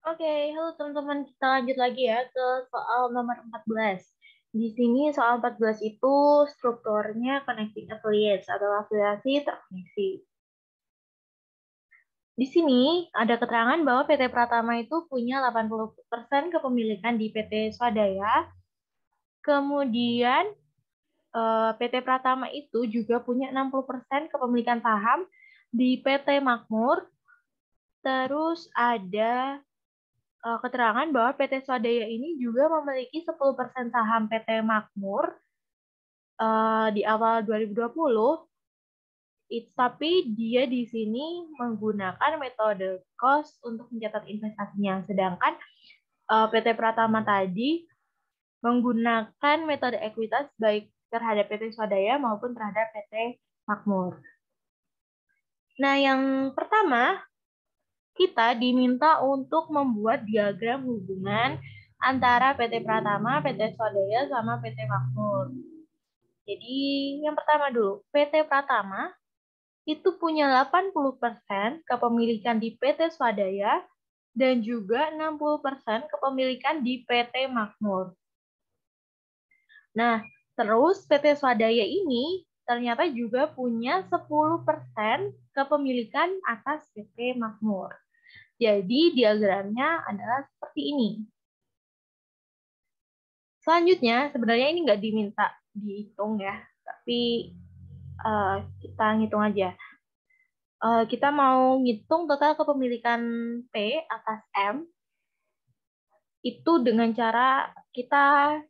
Oke, halo teman-teman. Kita lanjut lagi ya ke soal nomor 14. Di sini soal 14 itu strukturnya connecting affiliates atau afiliasi terkoneksi. Di sini ada keterangan bahwa PT Pratama itu punya 80% kepemilikan di PT Swadaya. Kemudian PT Pratama itu juga punya 60% kepemilikan saham di PT Makmur. Terus ada keterangan bahwa PT Swadaya ini juga memiliki 10% saham PT Makmur di awal 2020. Tapi dia di sini menggunakan metode cost untuk mencatat investasinya. Sedangkan PT Pratama tadi menggunakan metode ekuitas baik terhadap PT Swadaya maupun terhadap PT Makmur. Nah, yang pertama, kita diminta untuk membuat diagram hubungan antara PT Pratama, PT Swadaya, sama PT Makmur. Jadi yang pertama dulu, PT Pratama itu punya 80% kepemilikan di PT Swadaya dan juga 60% kepemilikan di PT Makmur. Nah, terus PT Swadaya ini ternyata juga punya 10% kepemilikan atas PT Makmur. Jadi diagramnya adalah seperti ini. Selanjutnya, sebenarnya ini nggak diminta dihitung ya, tapi kita ngitung aja. Kita mau ngitung total kepemilikan P atas M, itu dengan cara kita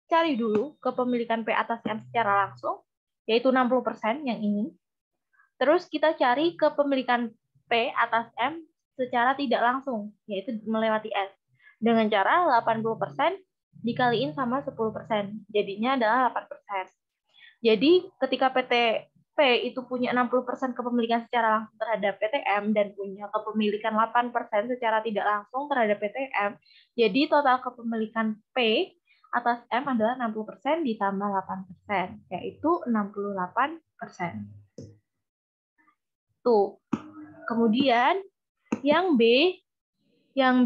cari dulu kepemilikan P atas M secara langsung, yaitu 60% yang ini. Terus kita cari kepemilikan P atas M secara tidak langsung, yaitu melewati S. Dengan cara 80% dikaliin sama 10%. Jadinya adalah 8%. Jadi ketika PT P itu punya 60% kepemilikan secara langsung terhadap PTM dan punya kepemilikan 8% secara tidak langsung terhadap PTM, jadi total kepemilikan P atas M adalah 60% ditambah 8%, yaitu 68%. Tuh. Kemudian yang B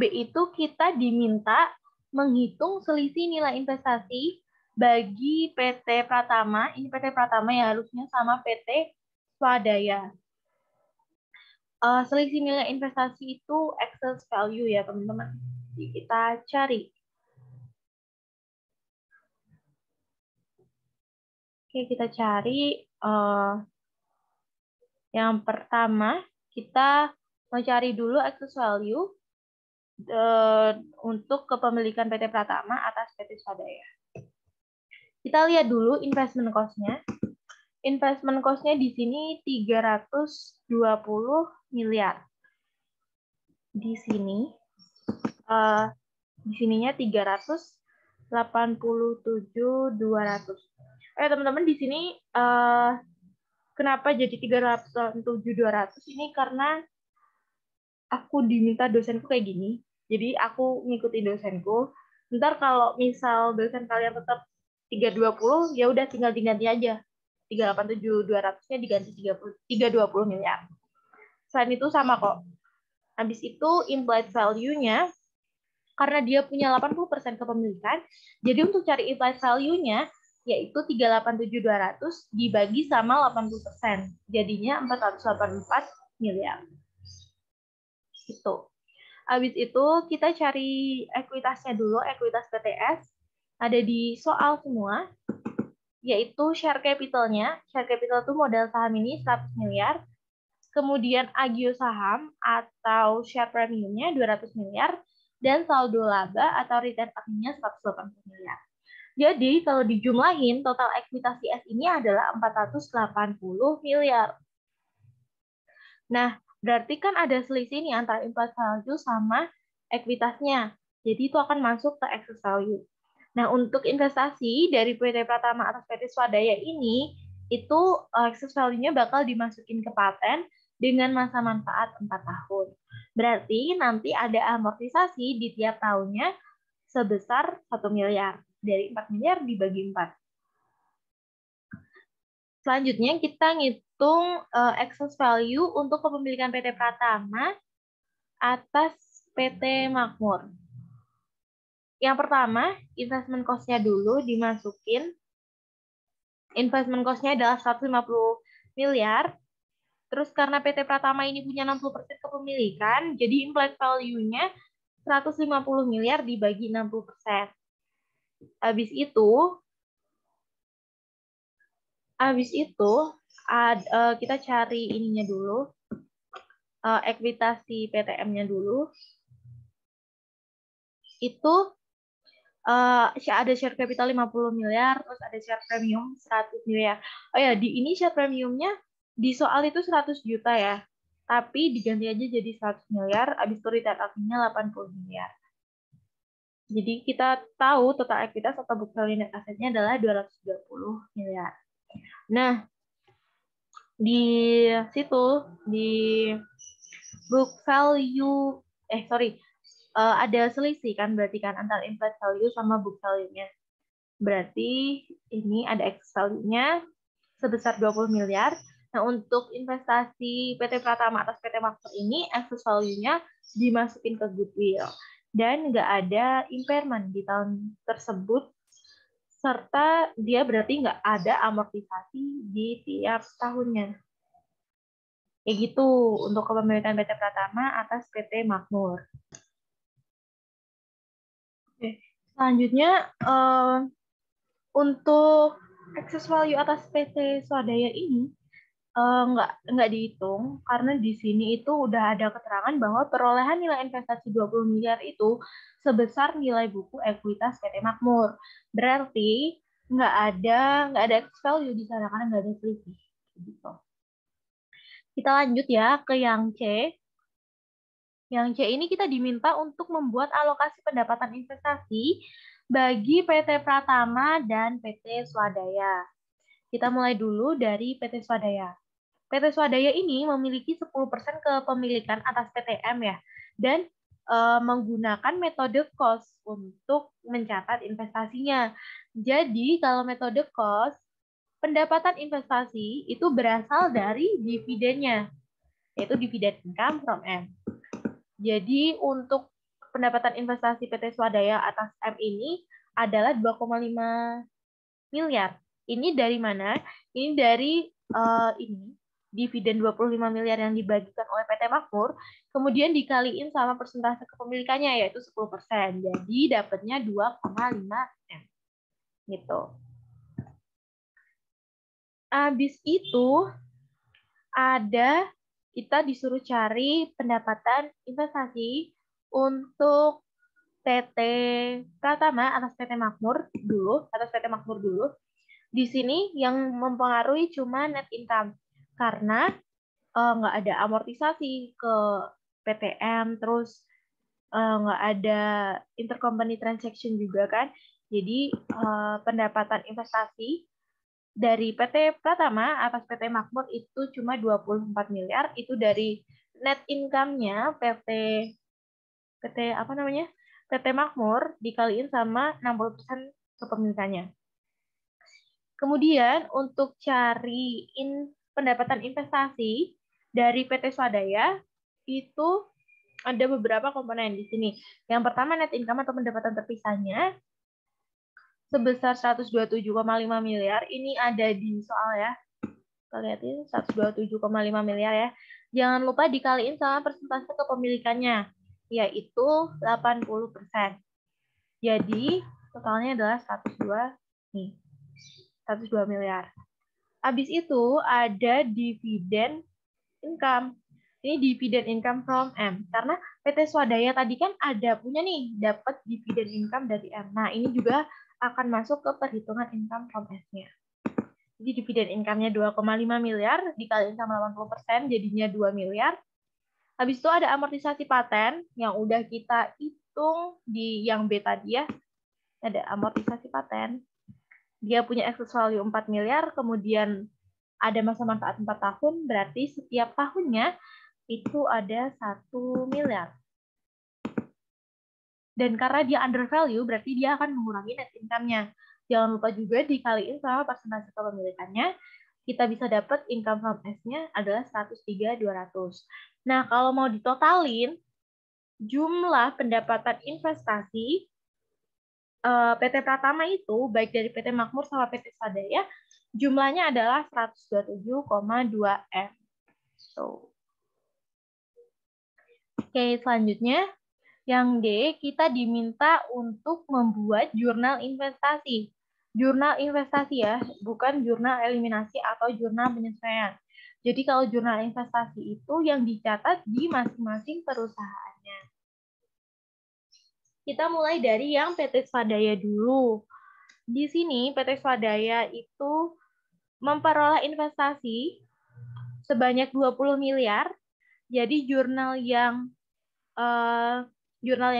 itu kita diminta menghitung selisih nilai investasi bagi PT Pratama. Ini PT Pratama ya, harusnya sama PT Swadaya. Selisih nilai investasi itu excess value ya teman-teman. Jadi kita cari. Oke, kita cari. Yang pertama, kita mau cari dulu excess value untuk kepemilikan PT Pratama atas PT Swadaya. Kita lihat dulu investment cost-nya. Investment cost-nya di sini 320 miliar. Di sini, di sininya 387.200. Teman-teman, di sini kenapa jadi 387.200? Ini karena aku diminta dosenku kayak gini. Jadi aku ngikutin dosenku. Ntar kalau misal dosen kalian tetap 320, ya udah tinggal diganti aja. 387.200-nya diganti 320 miliar. Selain itu sama kok. Habis itu implied value-nya, karena dia punya 80% kepemilikan, jadi untuk cari implied value-nya, yaitu 387.200 dibagi sama 80%. Jadinya 484 miliar. Itu. Habis itu kita cari ekuitasnya dulu, ekuitas PTS. Ada di soal semua, yaitu share capital-nya. Share capital itu modal saham ini 100 miliar. Kemudian agio saham atau share premiumnya 200 miliar. Dan saldo laba atau return earning-nya 180 miliar. Jadi kalau dijumlahin, total ekuitas S ini adalah 480 miliar. Nah, berarti kan ada selisih nih antara implied value sama ekuitasnya. Jadi itu akan masuk ke excess value. Nah, untuk investasi dari PT Pratama atas PT Swadaya ini, itu excess value-nya bakal dimasukin ke paten dengan masa manfaat 4 tahun. Berarti nanti ada amortisasi di tiap tahunnya sebesar 1 miliar. Dari 4 miliar dibagi 4. Selanjutnya kita ngitung excess value untuk kepemilikan PT Pratama atas PT Makmur. Yang pertama, investment cost-nya dulu dimasukin. Investment cost-nya adalah 150 miliar. Terus karena PT Pratama ini punya 60% kepemilikan, jadi implied value-nya 150 miliar dibagi 60%. Habis itu kita cari ininya dulu, ekuitasi PTM-nya dulu. Itu ada share capital 50 miliar, terus ada share premium 100 miliar. Oh ya, di ini share premiumnya di soal itu 100 juta ya. Tapi diganti aja jadi 100 miliar, habis itu return assetnya 80 miliar. Jadi kita tahu total ekuitas atau book value net assetnya adalah 230 miliar. Nah, di situ, di book value, ada selisih kan berarti kan antara implied value sama book value-nya. Berarti ini ada excess value-nya sebesar 20 miliar. Nah, untuk investasi PT Pratama atas PT Makmur ini, excess value-nya dimasukin ke goodwill. Dan nggak ada impairment di tahun tersebut, serta dia berarti nggak ada amortisasi di tiap tahunnya. Kayak gitu untuk kepemilikan PT Pratama atas PT Makmur. Oke. Selanjutnya, untuk excess value atas PT Swadaya ini nggak dihitung karena di sini itu udah ada keterangan bahwa perolehan nilai investasi 20 miliar itu sebesar nilai buku ekuitas PT Makmur. Berarti nggak ada excess value di sana karena nggak ada selisih. Gitu. Kita lanjut ya ke yang C. Yang C ini kita diminta untuk membuat alokasi pendapatan investasi bagi PT Pratama dan PT Swadaya. Kita mulai dulu dari PT Swadaya. PT Swadaya ini memiliki 10% kepemilikan atas PTM ya, dan menggunakan metode cost untuk mencatat investasinya. Jadi kalau metode cost, pendapatan investasi itu berasal dari dividennya, yaitu dividen income from M. Jadi untuk pendapatan investasi PT Swadaya atas M ini adalah 2,5 miliar. Ini dari mana? Ini dari dividen 25 miliar yang dibagikan oleh PT Makmur, kemudian dikaliin sama persentase kepemilikannya, yaitu 10%. Jadi dapatnya 2,5 M. Gitu. Habis itu, kita disuruh cari pendapatan investasi untuk PT Pratama atas PT Makmur dulu. Di sini yang mempengaruhi cuma net income karena nggak ada amortisasi ke PTM, terus nggak ada intercompany transaction juga kan. Jadi pendapatan investasi dari PT Pratama atas PT Makmur itu cuma 24 miliar, itu dari net income-nya PT Makmur dikaliin sama 60% kepemilikannya. Kemudian untuk cariin pendapatan investasi dari PT Swadaya itu ada beberapa komponen di sini. Yang pertama net income atau pendapatan terpisahnya sebesar 127,5 miliar. Ini ada di soal ya. Kita lihatin 127,5 miliar ya. Jangan lupa dikaliin sama persentase kepemilikannya, yaitu 80%. Jadi totalnya adalah 102 miliar. Habis itu ada dividen income. Ini dividen income from M. Karena PT Swadaya tadi kan punya nih, dapat dividen income dari M. Nah, ini juga akan masuk ke perhitungan income from S-nya. Jadi dividen income-nya 2,5 miliar, dikaliin sama 80%, jadinya 2 miliar. Habis itu ada amortisasi paten, yang udah kita hitung di yang B tadi ya. Ada amortisasi paten. Dia punya excess value 4 miliar, kemudian ada masa manfaat 4 tahun, berarti setiap tahunnya itu ada 1 miliar. Dan karena dia under value, berarti dia akan mengurangi net income-nya. Jangan lupa juga dikaliin sama persentase kepemilikannya, kita bisa dapat income from S-nya adalah 103.200. Nah, kalau mau ditotalin, jumlah pendapatan investasi PT Pratama itu, baik dari PT Makmur sama PT Swadaya, jumlahnya adalah 127,2 M. Oke, selanjutnya yang D, kita diminta untuk membuat jurnal investasi. Jurnal investasi ya, bukan jurnal eliminasi atau jurnal penyesuaian. Jadi kalau jurnal investasi itu yang dicatat di masing-masing perusahaannya. Kita mulai dari yang PT Swadaya dulu. Di sini PT Swadaya itu memperoleh investasi sebanyak 20 miliar. Jadi jurnal yang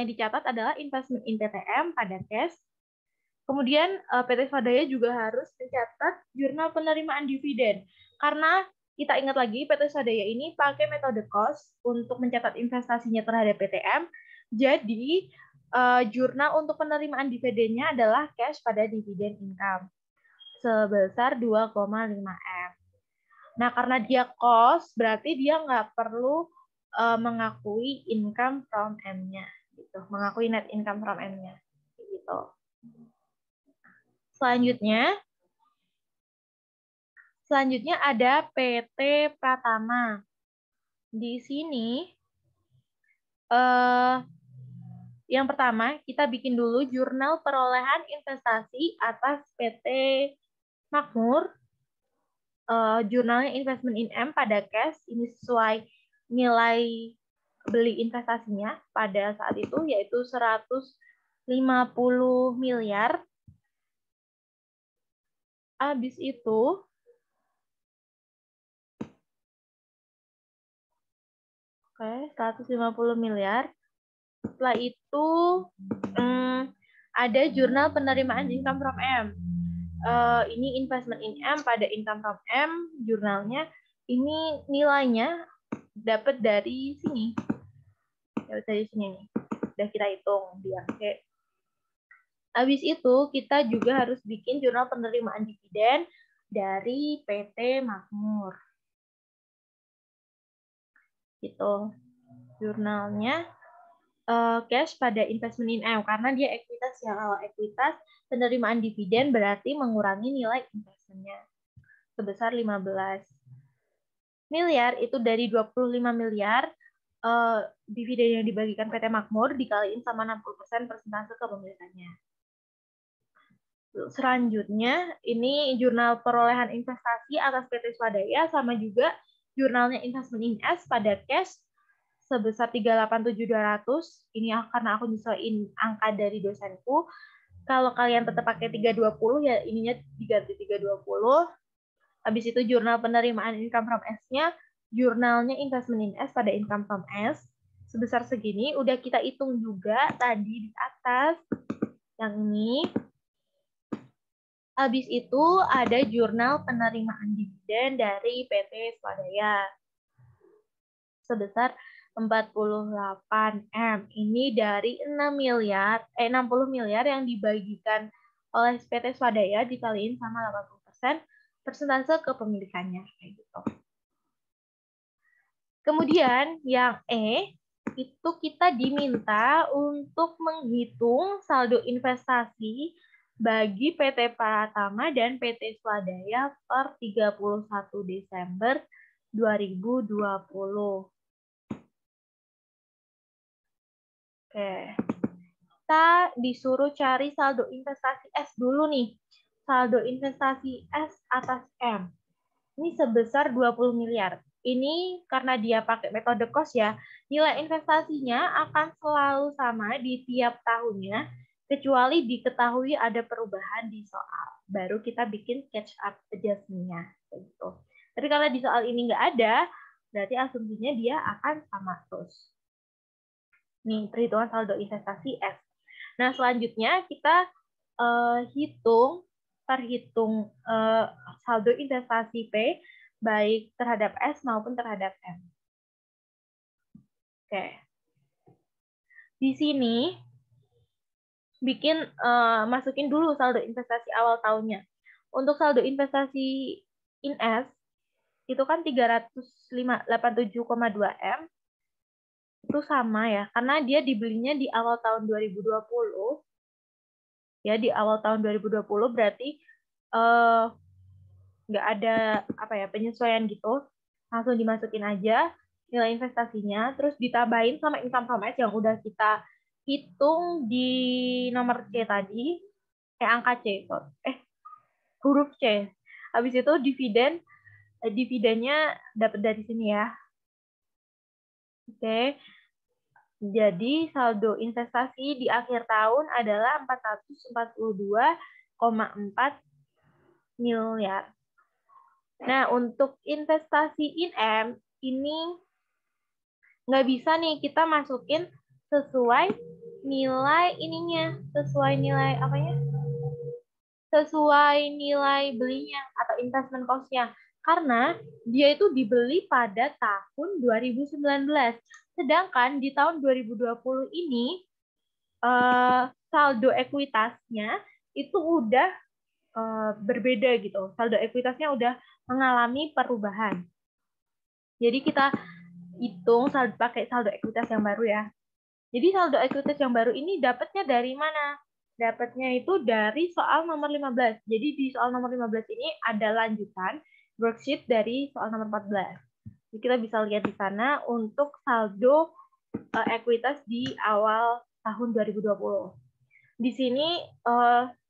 dicatat adalah investment in PTM pada cash. Kemudian PT Swadaya juga harus mencatat jurnal penerimaan dividen. Karena kita ingat lagi PT Swadaya ini pakai metode cost untuk mencatat investasinya terhadap PTM. Jadi jurnal untuk penerimaan dividennya adalah cash pada dividen income sebesar 2,5 M. Nah, karena dia cost, berarti dia nggak perlu mengakui income from M-nya, gitu. Mengakui net income from M-nya, gitu. Selanjutnya ada PT Pratama. Di sini, yang pertama kita bikin dulu jurnal perolehan investasi atas PT Makmur. Jurnalnya investment in M pada cash, ini sesuai nilai beli investasinya pada saat itu, yaitu 150 miliar. Habis itu, 150 miliar. Setelah itu, ada jurnal penerimaan income from M. Ini investment in M pada income from M, jurnalnya. Ini nilainya dapat dari sini. Dari sini nih. Udah kita hitung di angka. Habis itu kita juga harus bikin jurnal penerimaan dividen dari PT Makmur. Gitu. Jurnalnya cash pada investment in M karena dia ekuitas ya. Kalau ekuitas penerimaan dividen berarti mengurangi nilai investmentnya sebesar 15 miliar. Itu dari 25 miliar dividen yang dibagikan PT Makmur dikaliin sama 60% persentase kepemilikannya. Selanjutnya, ini jurnal perolehan investasi atas PT Swadaya sama juga jurnalnya investment in S pada cash sebesar 387.200. Ini karena aku nyesuaiin angka dari dosenku. Kalau kalian tetap pakai 320 ya ininya diganti 320. Habis itu jurnal penerimaan income from S-nya, jurnalnya investment in S pada income from S sebesar segini. Udah kita hitung juga tadi di atas yang ini. Habis itu ada jurnal penerimaan dividen dari PT Swadaya sebesar 48 M. Ini dari 60 miliar yang dibagikan oleh PT Swadaya dikaliin sama 80% persentase kepemilikannya. Kayak gitu. Kemudian yang E, itu kita diminta untuk menghitung saldo investasi bagi PT Pratama dan PT Swadaya per 31 Desember 2020. Oke. Kita disuruh cari saldo investasi S dulu nih. Saldo investasi S atas M. Ini sebesar 20 miliar. Ini karena dia pakai metode cost ya, nilai investasinya akan selalu sama di tiap tahunnya, kecuali diketahui ada perubahan di soal. Baru kita bikin catch up adjustment-nya. Gitu. Tapi kalau di soal ini nggak ada, berarti asumsinya dia akan sama terus. Nih, perhitungan saldo investasi S. Nah, selanjutnya kita terhitung saldo investasi P, baik terhadap S maupun terhadap M. Oke. Di sini masukin dulu saldo investasi awal tahunnya. Untuk saldo investasi in S itu kan 387,2 M. Itu itu sama ya, karena dia dibelinya di awal tahun 2020. Ya, di awal tahun 2020 berarti nggak ada penyesuaian gitu. Langsung dimasukin aja nilai investasinya, terus ditambahin sama income from ads yang udah kita hitung di nomor C tadi, angka C, huruf C. Habis itu dividennya dapat dari sini ya. Oke. Jadi saldo investasi di akhir tahun adalah 442,4 miliar. Nah, untuk investasi in-M ini nggak bisa nih kita masukin sesuai nilai ininya, sesuai nilai apanya? Sesuai nilai belinya atau investment cost-nya. Karena dia itu dibeli pada tahun 2019. Sedangkan di tahun 2020 ini saldo ekuitasnya itu udah berbeda gitu. Saldo ekuitasnya udah mengalami perubahan. Jadi kita hitung pakai saldo ekuitas yang baru ya. Jadi saldo ekuitas yang baru ini dapatnya dari mana? Dapatnya itu dari soal nomor 15. Jadi di soal nomor 15 ini ada lanjutan worksheet dari soal nomor 14. Jadi kita bisa lihat di sana untuk saldo ekuitas di awal tahun 2020. Di sini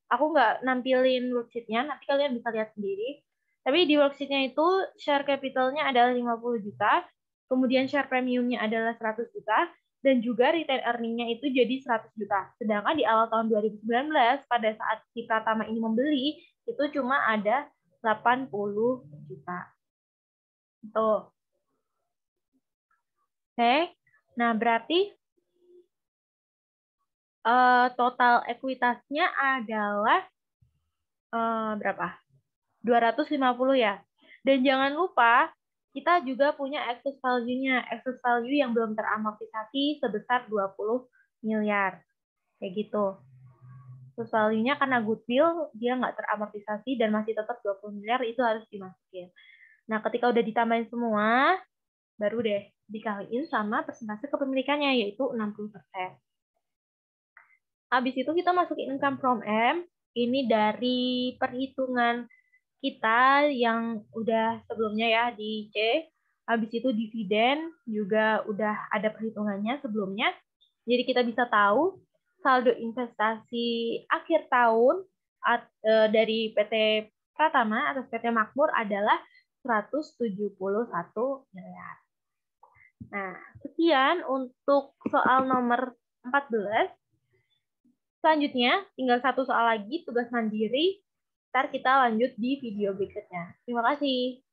aku nggak nampilin worksheet-nya, nanti kalian bisa lihat sendiri. Tapi di worksheet-nya itu share capital-nya adalah 50 juta, kemudian share premium-nya adalah 100 juta, dan juga retain earning-nya itu jadi 100 juta. Sedangkan di awal tahun 2019, pada saat si Pratama ini membeli, itu cuma ada 80 juta. Tuh. Oke, nah berarti total ekuitasnya adalah berapa? 250 ya. Dan jangan lupa kita juga punya excess value-nya. Excess value yang belum teramortisasi sebesar 20 miliar. Kayak gitu. Excess value-nya karena goodwill dia nggak teramortisasi dan masih tetap 20 miliar, itu harus dimasukin. Nah, ketika udah ditambahin semua, baru deh dikaliin sama persentase kepemilikannya, yaitu 60%. Habis itu kita masukin income from M. Ini dari perhitungan kita yang udah sebelumnya ya di C. Habis itu dividen juga udah ada perhitungannya sebelumnya. Jadi kita bisa tahu saldo investasi akhir tahun dari PT Pratama atau PT Makmur adalah 171 miliar. Nah, sekian untuk soal nomor 14. Selanjutnya, tinggal satu soal lagi, tugas mandiri. Ntar kita lanjut di video berikutnya. Terima kasih.